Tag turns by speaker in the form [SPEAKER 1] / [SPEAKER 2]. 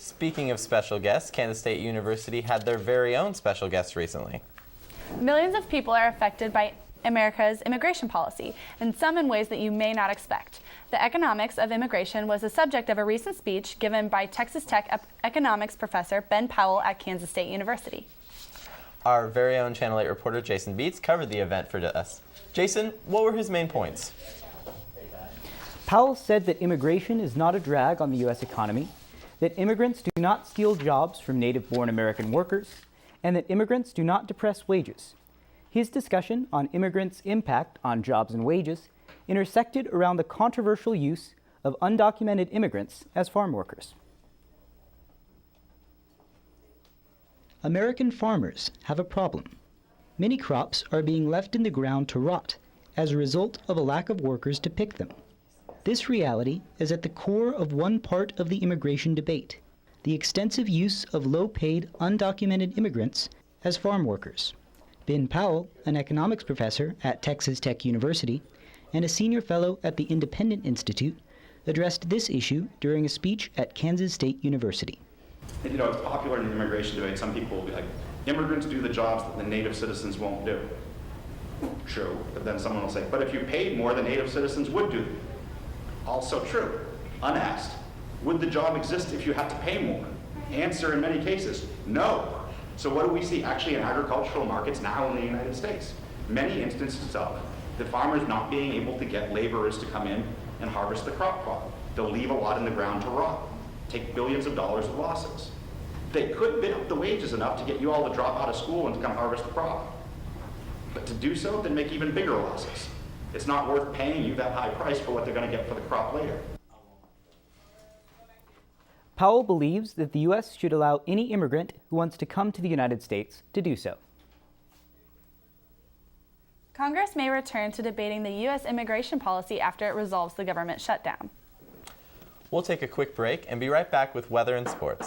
[SPEAKER 1] Speaking of special guests, Kansas State University had their very own special guest recently.
[SPEAKER 2] Millions of people are affected by America's immigration policy, and some in ways that you may not expect. The economics of immigration was the subject of a recent speech given by Texas Tech economics professor Ben Powell at Kansas State University.
[SPEAKER 1] Our very own Channel 8 reporter Jason Beats covered the event for us. Jason, what were his main points?
[SPEAKER 3] Powell said that immigration is not a drag on the U.S. economy, that immigrants do not steal jobs from native-born American workers, and that immigrants do not depress wages. His discussion on immigrants' impact on jobs and wages intersected around the controversial use of undocumented immigrants as farm workers.
[SPEAKER 4] American farmers have a problem. Many crops are being left in the ground to rot as a result of a lack of workers to pick them. This reality is at the core of one part of the immigration debate, the extensive use of low-paid, undocumented immigrants as farm workers. Ben Powell, an economics professor at Texas Tech University and a senior fellow at the Independent Institute, addressed this issue during a speech at Kansas State University.
[SPEAKER 5] You know, it's popular in the immigration debate. Some people will be like, immigrants do the jobs that the native citizens won't do. True, but then someone will say, but if you paid more, the native citizens would do them. Also true, unasked. Would the job exist if you had to pay more? Answer in many cases, no. So what do we see actually in agricultural markets now in the United States? Many instances of the farmers not being able to get laborers to come in and harvest the crop. They'll leave a lot in the ground to rot, take billions of dollars of losses. They could bid up the wages enough to get you all to drop out of school and to come harvest the crop. But to do so, then make even bigger losses. It's not worth paying you that high price for what they're going to get for the crop later.
[SPEAKER 3] Powell believes that the U.S. should allow any immigrant who wants to come to the United States to do so.
[SPEAKER 2] Congress may return to debating the U.S. immigration policy after it resolves the government shutdown.
[SPEAKER 1] We'll take a quick break and be right back with weather and sports.